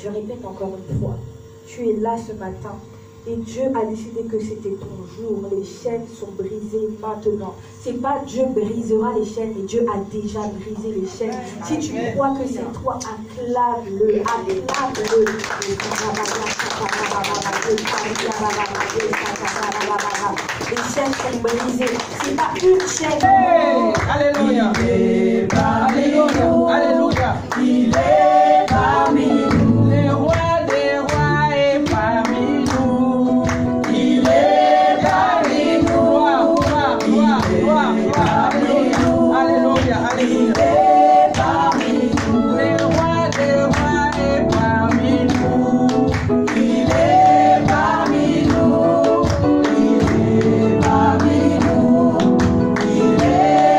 Je répète encore une fois, tu es là ce matin et Dieu a décidé que c'était ton jour. Les chaînes sont brisées maintenant. C'est pas Dieu brisera les chaînes, mais Dieu a déjà brisé les chaînes. Si tu crois que c'est toi, acclame-le, acclame-le. Les chaînes sont brisées. C'est pas une chaîne. Hey, alléluia. Alléluia. Alléluia. Il est parmi nous. Le roi des rois est parmi nous. Il est parmi nous. Alléluia. Alléluia. Il est parmi nous. Le roi des rois est parmi nous. Il est parmi nous. Il est parmi nous. Il est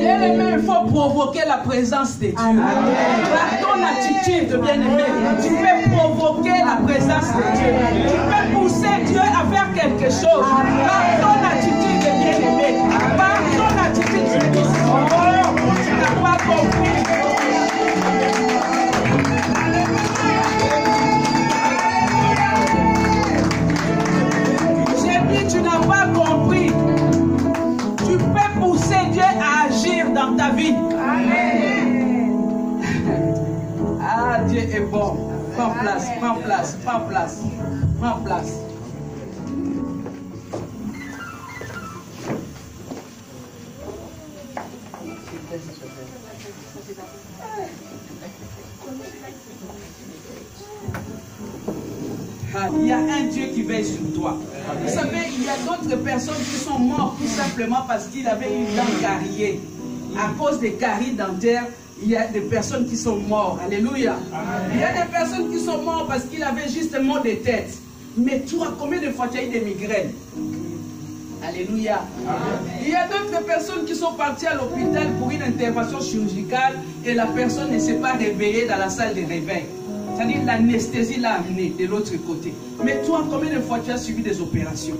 Bien-aimé, il faut provoquer la présence de Dieu. Par ton attitude, bien-aimé, tu peux provoquer la présence de Dieu. Tu peux pousser Dieu à faire quelque chose. Par ton attitude, bien-aimé. Par ton attitude, tu dis, oh, tu n'as pas compris. Tu n'as pas compris. Tu peux pousser Dieu à agir dans ta vie. Amen. Ah, Dieu est bon. Prends place, prends place, prends place, prends place. Il y a un Dieu qui veille sur toi. Vous savez, il y a d'autres personnes qui sont mortes tout simplement parce qu'il avait une dent carriée. À cause des caries dentaires, il y a des personnes qui sont mortes. Alléluia. Amen. Il y a des personnes qui sont mortes parce qu'il avait justement des têtes. Mais toi, combien de fois tu as eu des migraines? Alléluia. Amen. Il y a d'autres personnes qui sont parties à l'hôpital pour une intervention chirurgicale et la personne ne s'est pas réveillée dans la salle de réveil. C'est-à-dire l'anesthésie l'a amené de l'autre côté. Mais toi, combien de fois tu as suivi des opérations?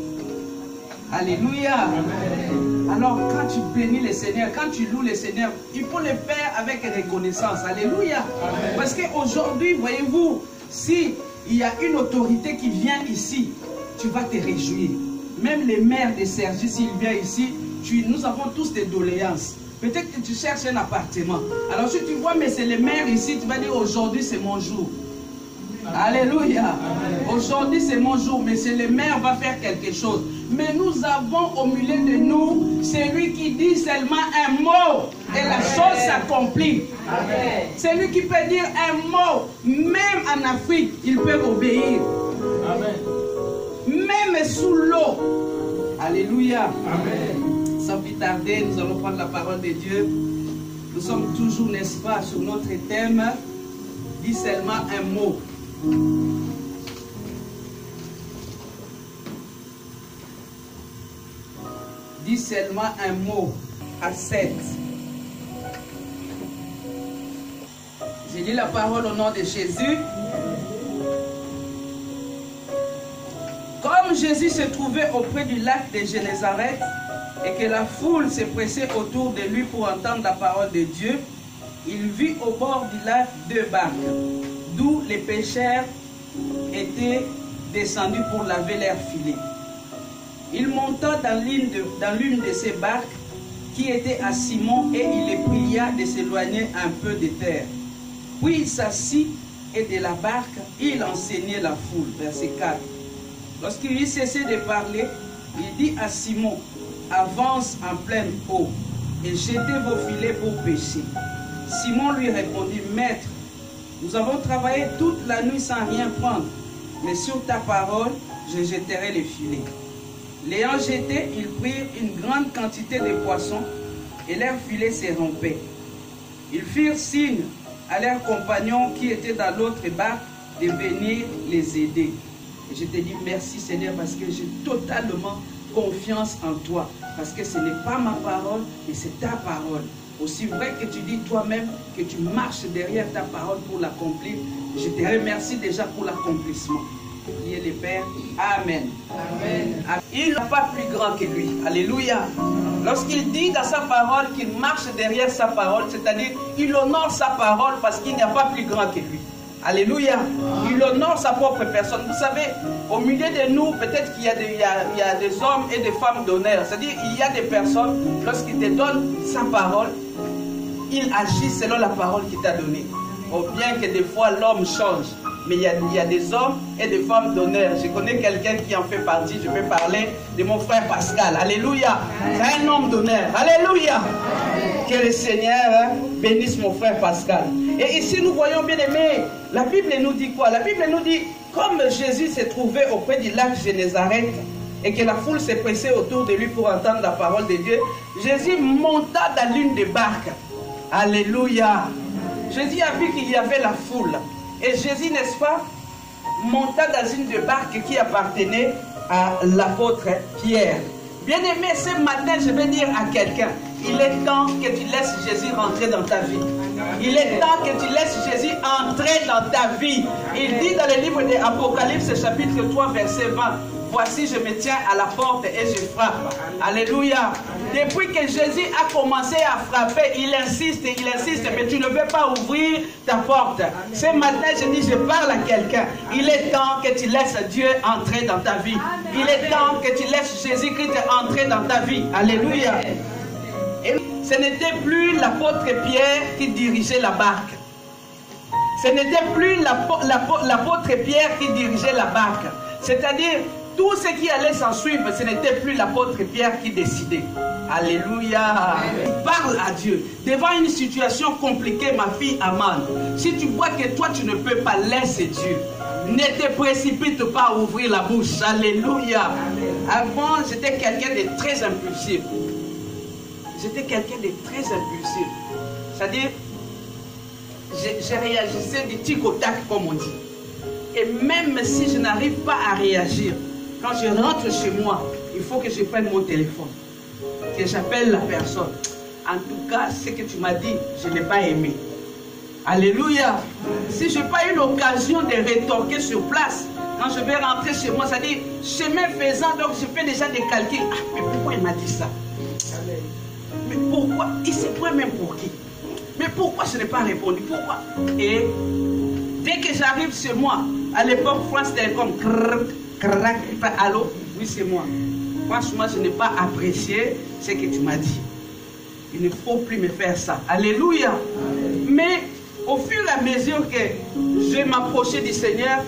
Alléluia. Amen. Alors quand tu bénis le Seigneur, quand tu loues le Seigneur, il faut le faire avec reconnaissance. Alléluia. Amen. Parce qu'aujourd'hui, voyez-vous, si il y a une autorité qui vient ici, tu vas te réjouir. Même les maires de Sergi, s'il vient ici, nous avons tous des doléances. Peut-être que tu cherches un appartement. Alors si tu vois, mais c'est le maire ici, tu vas dire aujourd'hui c'est mon jour. Alléluia. Aujourd'hui c'est mon jour, mais c'est le maire va faire quelque chose. Mais nous avons au milieu de nous celui qui dit seulement un mot et la chose s'accomplit. C'est lui qui peut dire un mot. Même en Afrique, ils peuvent obéir. Même sous l'eau. Alléluia. Amen. Sans plus tarder, nous allons prendre la parole de Dieu. Nous sommes toujours, n'est-ce pas, sur notre thème. Dis seulement un mot. Dis seulement un mot à 7. J'ai dit la parole au nom de Jésus. Comme Jésus se trouvait auprès du lac de Génézareth et que la foule se pressait autour de lui pour entendre la parole de Dieu, il vit au bord du lac 2 barques, d'où les pêcheurs étaient descendus pour laver leurs filets. Il monta dans l'une de ces barques qui était à Simon et il les pria de s'éloigner un peu de terre. Puis il s'assit et de la barque, il enseignait la foule. Verset 4. Lorsqu'il eut cessé de parler, il dit à Simon, avance en pleine eau et jetez vos filets pour pêcher. Simon lui répondit, Maître, nous avons travaillé toute la nuit sans rien prendre, mais sur ta parole, je jetterai les filets. L'ayant jeté, ils prirent une grande quantité de poissons et leurs filets se rompaient. Ils firent signe à leurs compagnons qui étaient dans l'autre barque de venir les aider. Et je te dis merci Seigneur parce que j'ai totalement confiance en toi. Parce que ce n'est pas ma parole, mais c'est ta parole. Aussi vrai que tu dis toi-même que tu marches derrière ta parole pour l'accomplir, je te remercie déjà pour l'accomplissement. Priez le Père. Amen. Amen. Il n'est pas plus grand que lui. Alléluia. Lorsqu'il dit dans sa parole qu'il marche derrière sa parole, c'est-à-dire il honore sa parole parce qu'il n'y a pas plus grand que lui. Alléluia. Il honore sa propre personne. Vous savez, au milieu de nous, peut-être qu'il y a des hommes et des femmes d'honneur. C'est-à-dire il y a des personnes, lorsqu'il te donne sa parole, il agit selon la parole qu'il t'a donnée. Ou bien que des fois l'homme change. Mais il y a des hommes et des femmes d'honneur. Je connais quelqu'un qui en fait partie. Je vais parler de mon frère Pascal. Alléluia. C'est un homme d'honneur. Alléluia. Que le Seigneur bénisse mon frère Pascal. Et ici nous voyons bien aimé, la Bible nous dit quoi? La Bible nous dit, comme Jésus s'est trouvé auprès du lac Génézareth et que la foule s'est pressée autour de lui pour entendre la parole de Dieu, Jésus monta dans l'une des barques. Alléluia. Jésus a vu qu'il y avait la foule. Et Jésus, n'est-ce pas, monta dans une des barques qui appartenait à l'apôtre Pierre. Bien-aimé, ce matin, je vais dire à quelqu'un, il est temps que tu laisses Jésus rentrer dans ta vie. Il est temps que tu laisses Jésus entrer dans ta vie. Il dit dans le livre d'Apocalypse, chapitre 3, verset 20, voici, je me tiens à la porte et je frappe. Alléluia. Depuis que Jésus a commencé à frapper, il insiste, mais tu ne veux pas ouvrir ta porte. Ce matin, je dis, je parle à quelqu'un. Il est temps que tu laisses Dieu entrer dans ta vie. Il est temps que tu laisses Jésus-Christ entrer dans ta vie. Alléluia. Et ce n'était plus l'apôtre Pierre qui dirigeait la barque. Ce n'était plus l'apôtre Pierre qui dirigeait la barque. C'est-à-dire, tout ce qui allait s'en suivre, ce n'était plus l'apôtre Pierre qui décidait. Alléluia. Parle à Dieu. Devant une situation compliquée, ma fille Amane, si tu vois que toi tu ne peux pas, laisser Dieu. Ne te précipite pas à ouvrir la bouche. Alléluia. Avant, j'étais quelqu'un de très impulsif. J'étais quelqu'un de très impulsif. C'est-à-dire, je réagissais du tic au tac, comme on dit. Et même si je n'arrive pas à réagir, quand je rentre chez moi, il faut que je prenne mon téléphone, que j'appelle la personne. En tout cas, ce que tu m'as dit, je n'ai pas aimé. Alléluia. Si je n'ai pas eu l'occasion de rétorquer sur place, quand je vais rentrer chez moi, c'est-à-dire, chemin faisant, donc je fais déjà des calculs. Ah, mais pourquoi il m'a dit ça? Mais pourquoi? Il se prend même pour qui? Mais pourquoi je n'ai pas répondu? Pourquoi? Et dès que j'arrive chez moi, à l'époque, France Télécom, allô? Oui, c'est moi. Franchement, je n'ai pas apprécié ce que tu m'as dit. Il ne faut plus me faire ça. Alléluia. Mais au fur et à mesure que je m'approchais du Seigneur,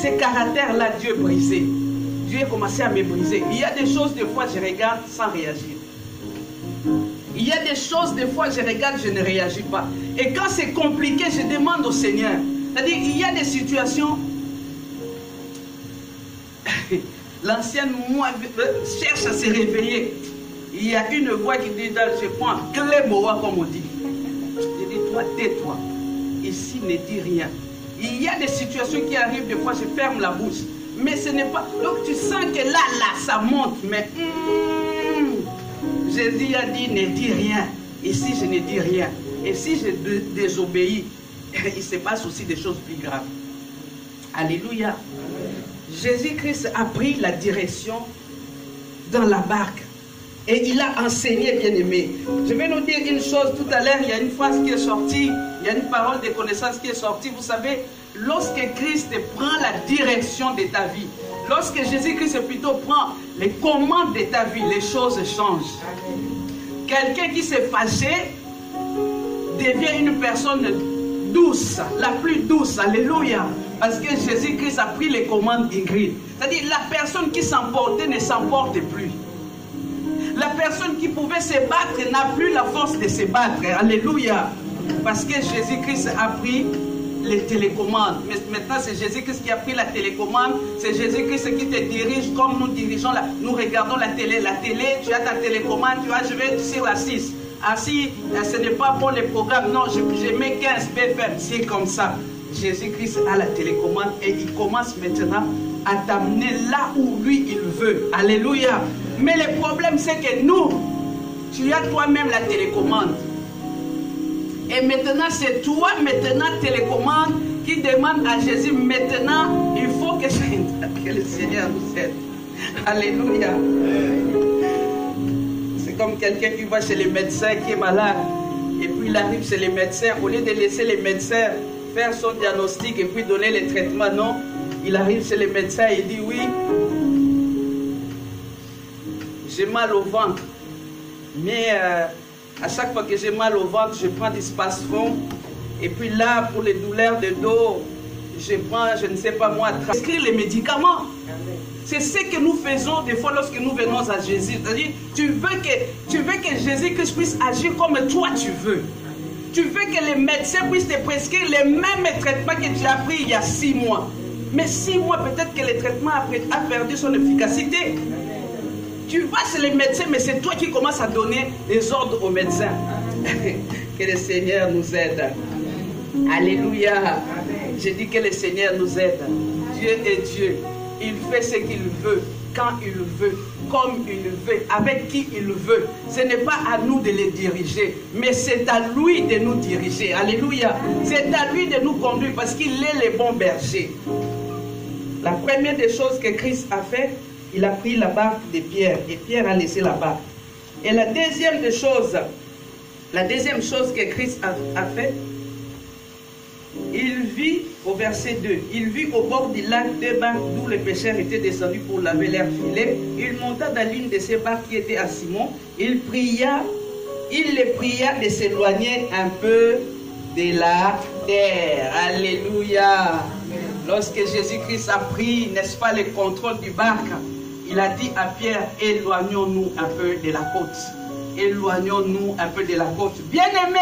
ce caractère-là, Dieu brisait. Dieu a commencé à me briser. Il y a des choses, des fois, je regarde sans réagir. Il y a des choses, des fois, je regarde, je ne réagis pas. Et quand c'est compliqué, je demande au Seigneur. C'est-à-dire, il y a des situations... L'ancienne moi cherche à se réveiller. Il y a une voix qui dit, je prends clé moa comme on dit. Je dis, toi, tais-toi. Ici, ne dis rien. Il y a des situations qui arrivent, des fois, je ferme la bouche. Mais ce n'est pas... Donc, tu sens que là, ça monte. Mais Jésus a dit, ne dis rien. Ici, je ne dis rien. Et si je désobéis, il se passe aussi des choses plus graves. Alléluia. Jésus-Christ a pris la direction dans la barque. Et il a enseigné, bien-aimé. Je vais nous dire une chose. Tout à l'heure, il y a une phrase qui est sortie. Il y a une parole de connaissance qui est sortie. Vous savez, lorsque Christ prend la direction de ta vie, lorsque Jésus-Christ plutôt prend les commandes de ta vie, les choses changent. Quelqu'un qui s'est fâché devient une personne douce, la plus douce. Alléluia. Parce que Jésus-Christ a pris les commandes Ingrid. C'est-à-dire, la personne qui s'emportait ne s'emporte plus. La personne qui pouvait se battre n'a plus la force de se battre. Alléluia. Parce que Jésus-Christ a pris les télécommandes. Mais maintenant, c'est Jésus-Christ qui a pris la télécommande. C'est Jésus-Christ qui te dirige comme nous dirigeons. Nous regardons la télé. La télé, tu as ta télécommande. Tu vois, je vais sur la 6. Ah si, ce n'est pas pour les programmes. Non, je mets 15 BFM. C'est comme ça. Jésus-Christ a la télécommande et il commence maintenant à t'amener là où lui il veut. Alléluia. Mais le problème c'est que nous, tu as toi-même la télécommande. Et maintenant c'est toi maintenant télécommande qui demande à Jésus maintenant il faut que le Seigneur nous aide. Alléluia. C'est comme quelqu'un qui va chez les médecins qui est malade et puis il arrive chez les médecins, au lieu de laisser les médecins faire son diagnostic et puis donner les traitements, non, il arrive chez les médecins et il dit oui, j'ai mal au ventre, mais à chaque fois que j'ai mal au ventre, je prends du Spasfon et puis là, pour les douleurs de dos, je prends, je ne sais pas moi, prescrire les médicaments. C'est ce que nous faisons des fois lorsque nous venons à Jésus. C'est-à-dire, tu veux que Jésus-Christ puisse agir comme toi tu veux. Tu veux que les médecins puissent te prescrire les mêmes traitements que tu as pris il y a 6 mois. Mais 6 mois, peut-être que le traitement a perdu son efficacité. Tu vas chez les médecins, mais c'est toi qui commences à donner les ordres aux médecins. Que le Seigneur nous aide. Alléluia. Je dis que le Seigneur nous aide. Dieu est Dieu. Il fait ce qu'il veut, quand il veut, comme il veut, avec qui il veut. Ce n'est pas à nous de les diriger, mais c'est à lui de nous diriger. Alléluia. C'est à lui de nous conduire parce qu'il est le bon berger. La première des choses que Christ a fait, il a pris la barque de Pierre et Pierre a laissé la barque. Et la deuxième chose que Christ a fait, il vit, au verset 2, il vit au bord du lac deux barques d'où les pêcheurs étaient descendus pour laver leurs filets. Il monta dans l'une de ces barques qui était à Simon. Il les pria de s'éloigner un peu de la terre. Alléluia. Lorsque Jésus-Christ a pris, n'est-ce pas, le contrôle du barque, il a dit à Pierre, éloignons-nous un peu de la côte. Éloignons-nous un peu de la côte. Bien-aimé,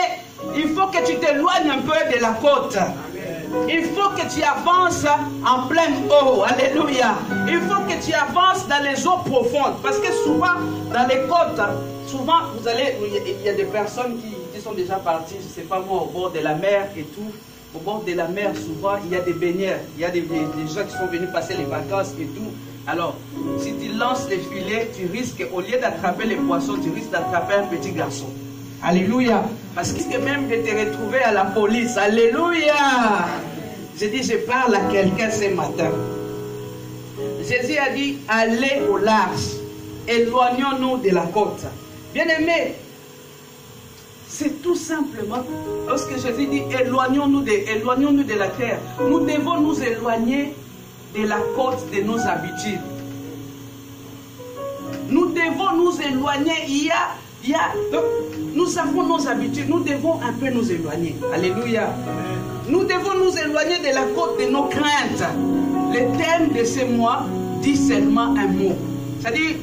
il faut que tu t'éloignes un peu de la côte. Il faut que tu avances en pleine eau. Alléluia. Il faut que tu avances dans les eaux profondes. Parce que souvent, dans les côtes, souvent, il y a des personnes qui sont déjà parties, je ne sais pas moi, au bord de la mer et tout. Au bord de la mer, souvent, il y a des baigneurs. Il y a des gens qui sont venus passer les vacances et tout. Alors, si tu lances les filets, tu risques, au lieu d'attraper les poissons, tu risques d'attraper un petit garçon. Alléluia. Parce que même de te retrouver à la police. Alléluia. J'ai dit, je parle à quelqu'un ce matin. Jésus a dit, allez au large. Éloignons-nous de la côte. Bien-aimés, c'est tout simplement, lorsque Jésus dit, éloignons-nous de la terre, nous devons nous éloigner de la côte de nos habitudes. Nous devons nous éloigner. Nous avons nos habitudes, nous devons un peu nous éloigner. Alléluia. Nous devons nous éloigner de la côte de nos craintes. Le thème de ce mois dit seulement un mot. C'est-à-dire,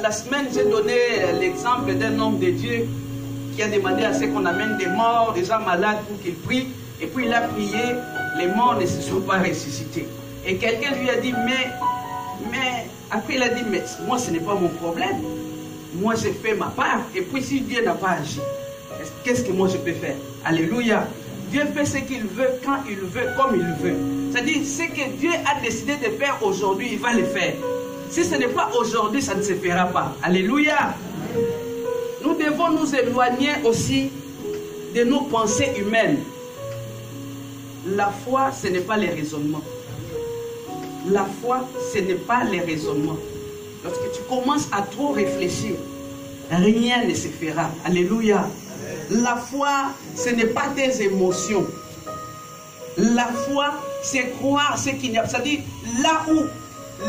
la semaine, j'ai donné l'exemple d'un homme de Dieu qui a demandé à ce qu'on amène des morts, des gens malades pour qu'ils prient. Et puis il a prié, les morts ne se sont pas ressuscités. Et quelqu'un lui a dit, mais, après il a dit, mais moi ce n'est pas mon problème. Moi j'ai fait ma part. Et puis si Dieu n'a pas agi, qu'est-ce que moi je peux faire? Alléluia. Dieu fait ce qu'il veut, quand il veut, comme il veut. C'est-à-dire, ce que Dieu a décidé de faire aujourd'hui, il va le faire. Si ce n'est pas aujourd'hui, ça ne se fera pas. Alléluia. Nous devons nous éloigner aussi de nos pensées humaines. La foi, ce n'est pas les raisonnements. La foi, ce n'est pas les raisonnements. Lorsque tu commences à trop réfléchir, rien ne se fera. Alléluia. La foi, ce n'est pas tes émotions. La foi, c'est croire ce qu'il y a. C'est-à-dire, là où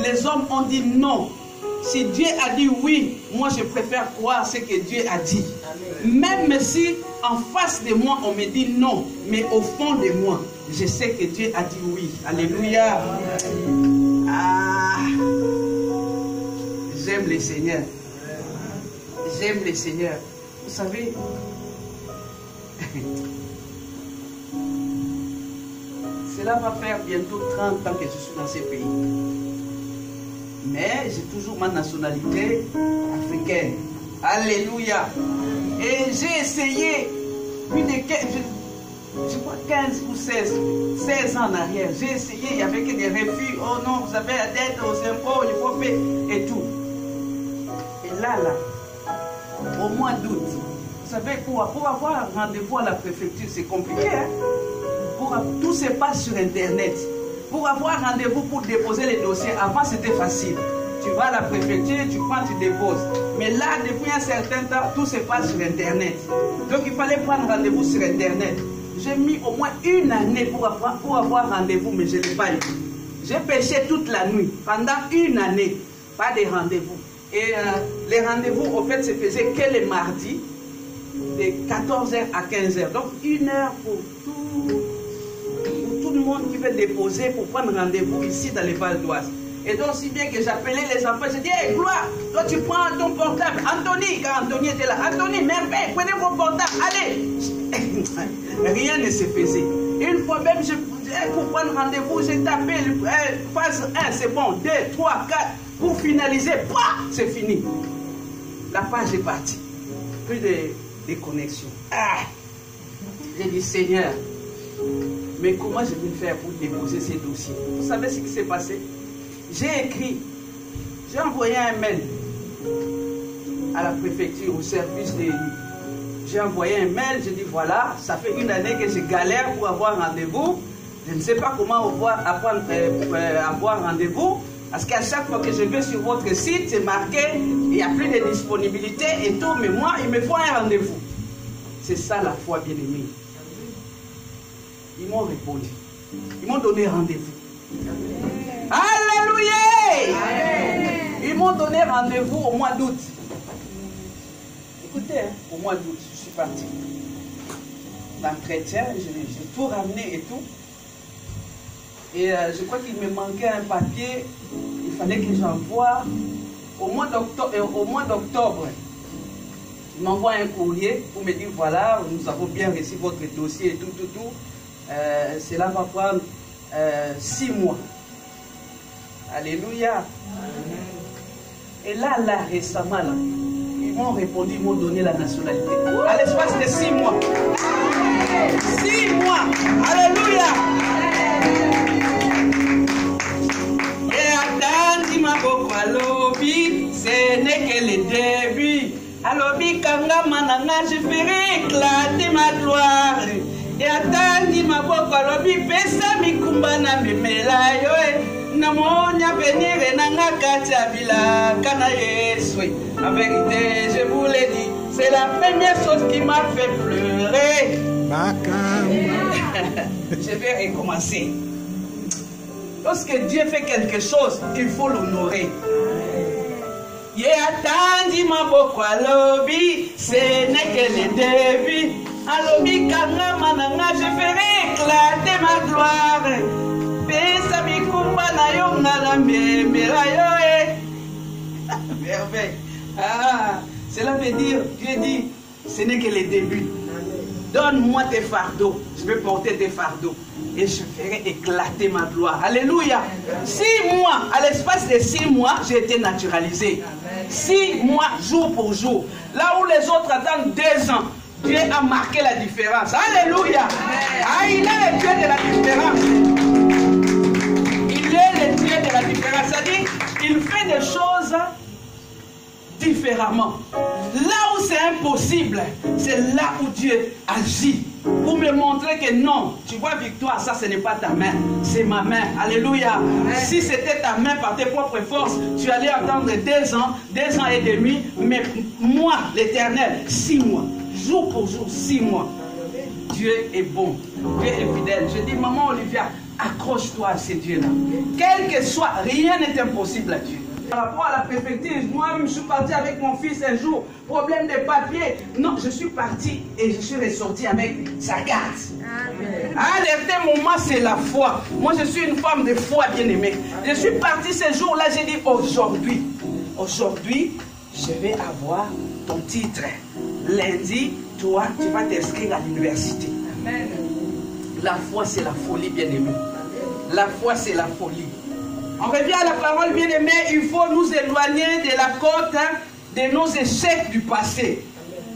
les hommes ont dit non, si Dieu a dit oui, moi je préfère croire ce que Dieu a dit. Même si en face de moi on me dit non, mais au fond de moi, je sais que Dieu a dit oui. Alléluia. Ah, j'aime le Seigneur. J'aime le Seigneur. Vous savez, cela va faire bientôt 30 ans que je suis dans ces pays. Mais j'ai toujours ma nationalité africaine. Alléluia. Et j'ai essayé, plus de 15 ou 16 ans en arrière, j'ai essayé, il y avait que des refus. Oh non, vous avez la dette aux impôts, il faut payer et tout. Et là, au mois d'août, vous savez, pour avoir un rendez-vous à la préfecture, c'est compliqué. Hein? Tout se passe sur Internet. Pour avoir rendez-vous pour déposer les dossiers, avant c'était facile. Tu vas à la préfecture, tu prends, tu déposes. Mais là, depuis un certain temps, tout se passe sur Internet. Donc il fallait prendre rendez-vous sur Internet. J'ai mis au moins une année pour avoir rendez-vous, mais je ne l'ai pas eu. J'ai pêché toute la nuit, pendant une année. Pas de rendez-vous. Et les rendez-vous, au fait, se faisaient que les mardis, de 14h à 15h. Donc une heure pour tout le monde qui veut déposer pour prendre rendez-vous ici dans les Val d'Oise. Et donc, si bien que j'appelais les enfants, je dis, hey, Gloire, toi tu prends ton portable. Anthony, car Anthony était là. Anthony, merveille, prenez vos portables, allez. Rien ne se faisait. Une fois même, pour prendre rendez-vous, j'ai tapé phase 1, c'est bon, 2, 3, 4. Pour finaliser, c'est fini. La page est partie. Plus de connexions. Ah. J'ai dit, Seigneur, mais comment je vais faire pour déposer ces dossiers? Vous savez ce qui s'est passé? J'ai écrit J'ai envoyé un mail à la préfecture, au service des... J'ai envoyé un mail, j'ai dit voilà, ça fait une année que je galère pour avoir rendez-vous. Je ne sais pas comment avoir rendez-vous. Parce qu'à chaque fois que je vais sur votre site, c'est marqué, il n'y a plus de disponibilité et tout, mais moi, il me faut un rendez-vous. C'est ça la foi, bien-aimée. Ils m'ont répondu. Ils m'ont donné rendez-vous. Alléluia! Ils m'ont donné rendez-vous au mois d'août. Écoutez, au mois d'août, je suis parti. L'entretien, j'ai tout ramené et tout. Et je crois qu'il me manquait un papier. Il fallait que j'envoie au mois d'octobre. Il m'envoie un courrier pour me dire voilà, nous avons bien reçu votre dossier et tout. Cela va prendre 6 mois. Alléluia. Et là, récemment, là, ils m'ont répondu, ils m'ont donné la nationalité. À l'espace de 6 mois. 6 mois. Alléluia. Ce n'est que le début. Alobi kanga mananga, je ferai éclater ma gloire. Et attendez ma boko alobi pesa mikumba na memela yo na monya venir nanga katia bila kana Yesu. En vérité, je vous l'ai dit, c'est la première chose qui m'a fait pleurer. Je vais recommencer. Lorsque Dieu fait quelque chose, il faut l'honorer. Ye attendi ma boko alobi, ce n'est que le début. Alobi kanga mananga, je ferai éclater ma gloire. Pesa mikumba na yo ngala memela yo. Merveille. Cela veut dire, Dieu dit, ce n'est que le début. Donne-moi tes fardeaux, je vais porter tes fardeaux. Et je ferai éclater ma gloire. Alléluia. 6 mois, à l'espace de 6 mois, j'ai été naturalisé. 6 mois, jour pour jour. Là où les autres attendent 2 ans, Dieu a marqué la différence. Alléluia. Il est le Dieu de la différence. Il est le Dieu de la différence. C'est-à-dire, il fait des choses différemment. Là où c'est impossible, c'est là où Dieu agit. Pour me montrer que non, tu vois victoire, ça ce n'est pas ta main, c'est ma main. Alléluia. Si c'était ta main par tes propres forces, tu allais attendre 2 ans, 2 ans et demi, mais moi, l'Éternel, 6 mois, jour pour jour, 6 mois. Dieu est bon, Dieu est fidèle. Je dis, maman Olivia, accroche-toi à ces dieux-là. Quel que soit, rien n'est impossible à Dieu. Par rapport à la préfecture, moi-même je suis parti avec mon fils un jour, problème de papier. Non, je suis parti et je suis ressorti avec sa carte. À un certain moment, c'est la foi. Moi, je suis une femme de foi bien-aimée. Je suis parti ce jour-là, j'ai dit aujourd'hui, je vais avoir ton titre. Lundi, toi, tu vas t'inscrire à l'université. La foi, c'est la folie bien-aimée. La foi, c'est la folie. On revient à la parole bien-aimée, il faut nous éloigner de la côte de nos échecs du passé.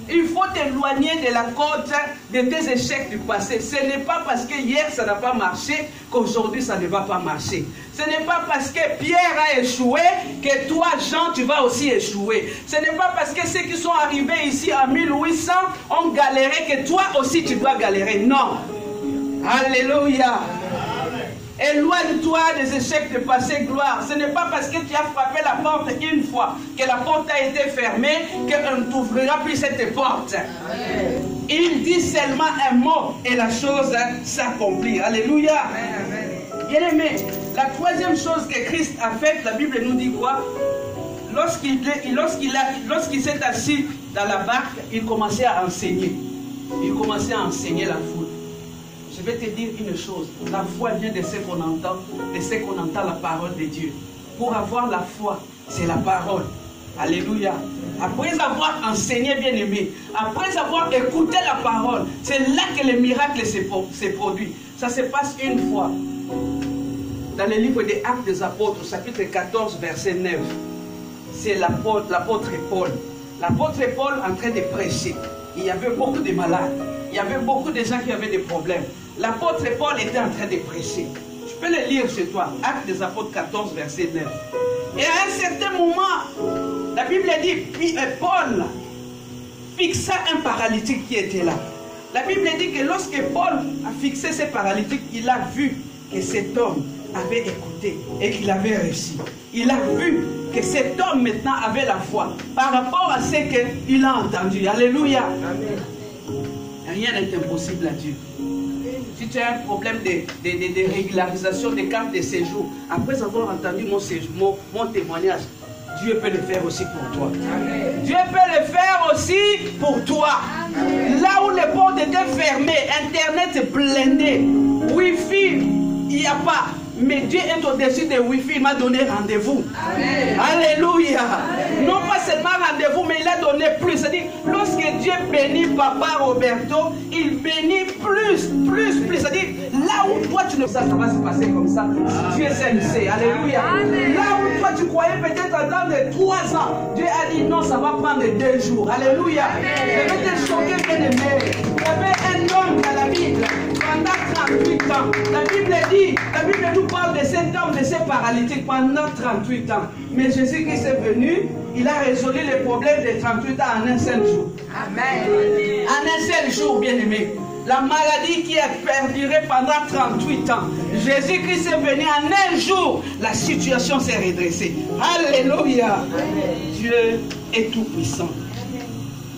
Il faut t'éloigner de la côte de tes échecs du passé. Ce n'est pas parce que hier ça n'a pas marché qu'aujourd'hui ça ne va pas marcher. Ce n'est pas parce que Pierre a échoué que toi, Jean, tu vas aussi échouer. Ce n'est pas parce que ceux qui sont arrivés ici en 1800 ont galéré que toi aussi tu dois galérer. Non. Alléluia. Éloigne-toi des échecs du passé, gloire. Ce n'est pas parce que tu as frappé la porte une fois que la porte a été fermée qu'on ne t'ouvrira plus cette porte. Il dit seulement un mot et la chose s'accomplit. Alléluia. Bien-aimé, la troisième chose que Christ a faite, la Bible nous dit quoi? Lorsqu'il s'est assis dans la barque, il commençait à enseigner. Il commençait à enseigner la foule. Je vais te dire une chose, la foi vient de ce qu'on entend, de ce qu'on entend la parole de Dieu. Pour avoir la foi, c'est la parole. Alléluia. Après avoir enseigné bien-aimé, après avoir écouté la parole, c'est là que le miracle se produit. Ça se passe une fois. Dans le livre des Actes des Apôtres, chapitre 14, verset 9. C'est l'apôtre Paul. L'apôtre Paul en train de prêcher. Il y avait beaucoup de malades. Il y avait beaucoup de gens qui avaient des problèmes. L'apôtre Paul était en train de prêcher. peux le lire chez toi. Actes des Apôtres 14, verset 9. Et à un certain moment, la Bible dit, puis Paul fixa un paralytique qui était là. La Bible dit que lorsque Paul a fixé ce paralytique, il a vu que cet homme avait écouté et qu'il avait réussi. Il a vu que cet homme maintenant avait la foi par rapport à ce qu'il a entendu. Alléluia. Amen. Rien n'est impossible à Dieu. Si tu as un problème de régularisation des cartes de séjour, après avoir entendu mon témoignage, Dieu peut le faire aussi pour toi. Amen. Dieu peut le faire aussi pour toi. Amen. Là où les portes étaient fermées, Internet est blindé, Wi-Fi, il n'y a pas. Mais Dieu est au-dessus de Wi-Fi, il m'a donné rendez-vous. Alléluia. Amen. Non pas seulement rendez-vous, mais il a donné plus. C'est-à-dire, lorsque Dieu bénit Papa Roberto, il bénit plus. C'est-à-dire, là où toi tu ne sais pas, ça va se passer comme ça. Dieu sait le sait. Alléluia. Amen. Là où toi tu croyais peut-être attendre 3 ans, Dieu a dit non, ça va prendre 2 jours. Alléluia. Je vais te choquer, bien aimé. Il y avait un homme dans la Bible pendant 38 ans. La Bible nous parle de cet homme, de ces paralytiques pendant 38 ans. Mais Jésus-Christ est venu, il a résolu les problèmes de 38 ans en un seul jour. Amen. En un seul jour, bien-aimé. La maladie qui a perduré pendant 38 ans. Jésus-Christ est venu en un jour. La situation s'est redressée. Alléluia. Amen. Dieu est tout puissant.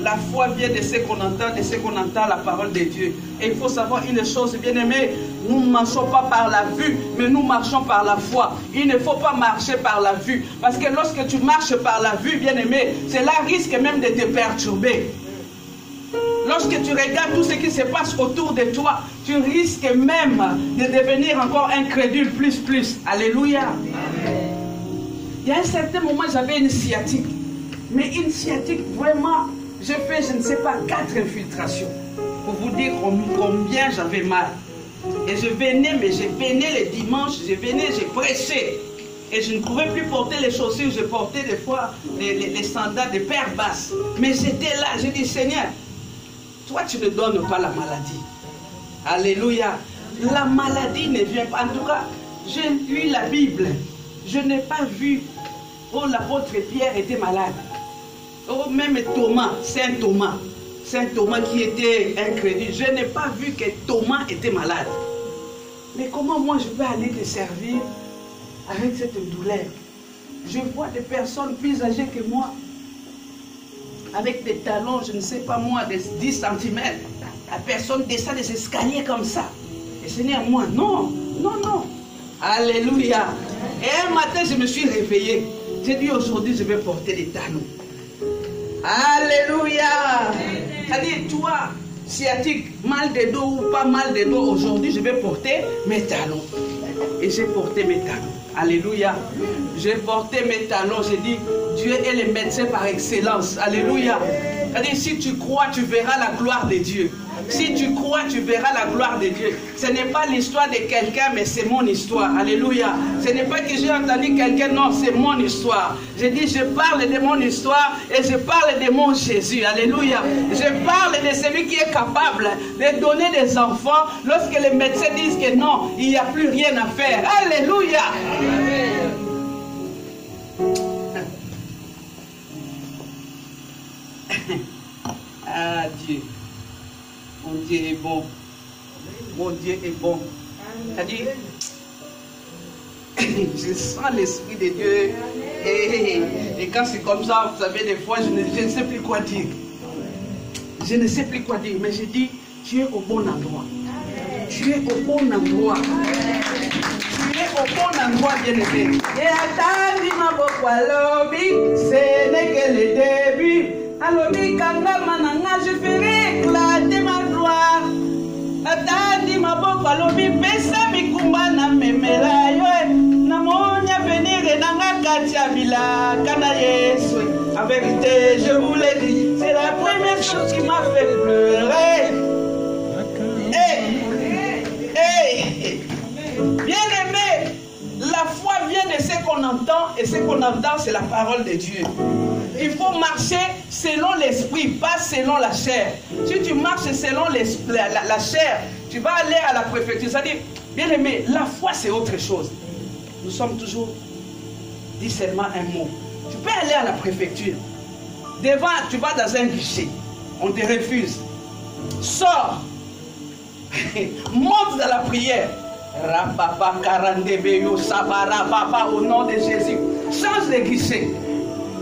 La foi vient de ce qu'on entend, la parole de Dieu. Et il faut savoir une chose, bien-aimé, nous ne marchons pas par la vue, mais nous marchons par la foi. Il ne faut pas marcher par la vue. Parce que lorsque tu marches par la vue, bien-aimé, cela risque même de te perturber. Lorsque tu regardes tout ce qui se passe autour de toi, tu risques même de devenir encore incrédule plus. Alléluia. Amen. Il y a un certain moment, j'avais une sciatique. Mais une sciatique vraiment... J'ai fait, je ne sais pas, 4 infiltrations pour vous dire combien j'avais mal. Et je venais les dimanches, je prêchais. Et je ne pouvais plus porter les chaussures, je portais des fois les sandales de paires basses. Mais j'étais là, j'ai dit, Seigneur, toi tu ne donnes pas la maladie. Alléluia. La maladie ne vient pas. En tout cas, j'ai lu la Bible. Je n'ai pas vu, oh, l'apôtre Pierre était malade. Oh, même Thomas, Saint Thomas qui était incrédule. Je n'ai pas vu que Thomas était malade. Mais comment moi je peux aller te servir avec cette douleur? Je vois des personnes plus âgées que moi, avec des talons, je ne sais pas moi, de 10 cm. La personne descend des escaliers comme ça. Et Seigneur, moi, non. Alléluia. Et un matin, je me suis réveillé. J'ai dit, aujourd'hui, je vais porter des talons. Alléluia. C'est-à-dire, toi, sciatique, mal de dos ou pas mal de dos, aujourd'hui, je vais porter mes talons. Et j'ai porté mes talons. Alléluia. J'ai porté mes talons. J'ai dit, Dieu est le médecin par excellence. Alléluia. C'est-à-dire, si tu crois, tu verras la gloire de Dieu. Si tu crois, tu verras la gloire de Dieu. Ce n'est pas l'histoire de quelqu'un, mais c'est mon histoire. Alléluia. Ce n'est pas que j'ai entendu quelqu'un, non, c'est mon histoire. Je dis, je parle de mon histoire et je parle de mon Jésus. Alléluia. Je parle de celui qui est capable de donner des enfants lorsque les médecins disent que non, il n'y a plus rien à faire. Alléluia. Amen. Ah, Dieu. Mon Dieu est bon. Mon Dieu est bon. C'est-à-dire, je sens l'Esprit de Dieu. Et quand c'est comme ça, vous savez, des fois, je ne sais plus quoi dire. Je ne sais plus quoi dire. Mais je dis, tu es au bon endroit. Tu es au bon endroit. Tu es au bon endroit, bien-aimé. Et attendez ma bokwalobi, ce n'est que le début. Alobi kanga mananga, je ferai éclater ma gloire. Attendez ma bokwalobi, pesa mikumba na memela yo. Namonya venir et nanga katia bila kana yesu. En vérité, je vous l'ai dit, c'est la première chose qui m'a fait pleurer. Bien-aimé, la foi vient de ce qu'on entend, et ce qu'on entend, c'est la parole de Dieu. Il faut marcher selon l'esprit, pas selon la chair. Si tu marches selon la chair, tu vas aller à la préfecture. C'est-à-dire, Bien aimé, la foi c'est autre chose. Nous sommes toujours dit seulement un mot. Tu peux aller à la préfecture. Devant, tu vas dans un guichet. On te refuse. Sors. Monte dans la prière. Au nom de Jésus. Change de guichet.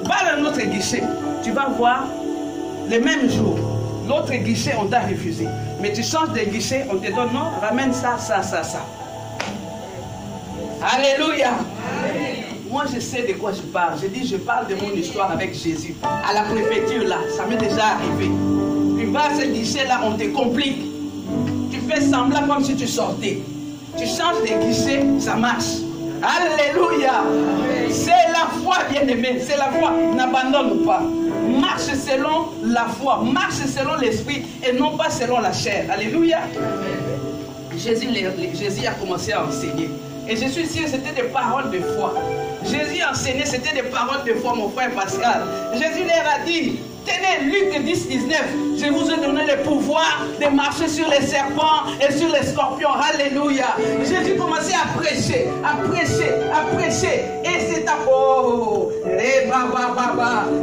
Va dans notre guichet. Tu vas voir le même jour. L'autre guichet, on t'a refusé. Mais tu changes de guichet, on te donne non, ramène ça, ça, ça, ça. Alléluia. Amen. Moi, je sais de quoi je parle. Je parle de mon histoire avec Jésus. À la préfecture, là, ça m'est déjà arrivé. Tu vas à ce guichet-là, on te complique. Tu fais semblant comme si tu sortais. Tu changes de guichet, ça marche. Alléluia. C'est la foi, bien-aimé. C'est la foi. N'abandonne pas. Marche selon la foi. Marche selon l'esprit et non pas selon la chair. Alléluia. Jésus a commencé à enseigner. Et je suis sûr que c'était des paroles de foi. Jésus enseignait, c'était des paroles de foi, mon frère Pascal. Jésus leur a dit, tenez, Luc 10, 19, je vous ai donné le pouvoir de marcher sur les serpents et sur les scorpions. Alléluia. Jésus commençait à prêcher, à prêcher, à prêcher. Et c'est à... Oh,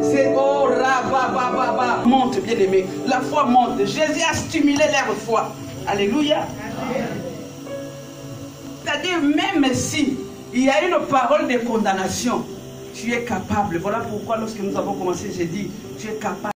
c'est oh, monte, bien aimé. La foi monte. Jésus a stimulé leur foi. Alléluia. C'est-à-dire, même si il y a une parole de condamnation, tu es capable. Voilà pourquoi lorsque nous avons commencé, j'ai dit, tu es capable.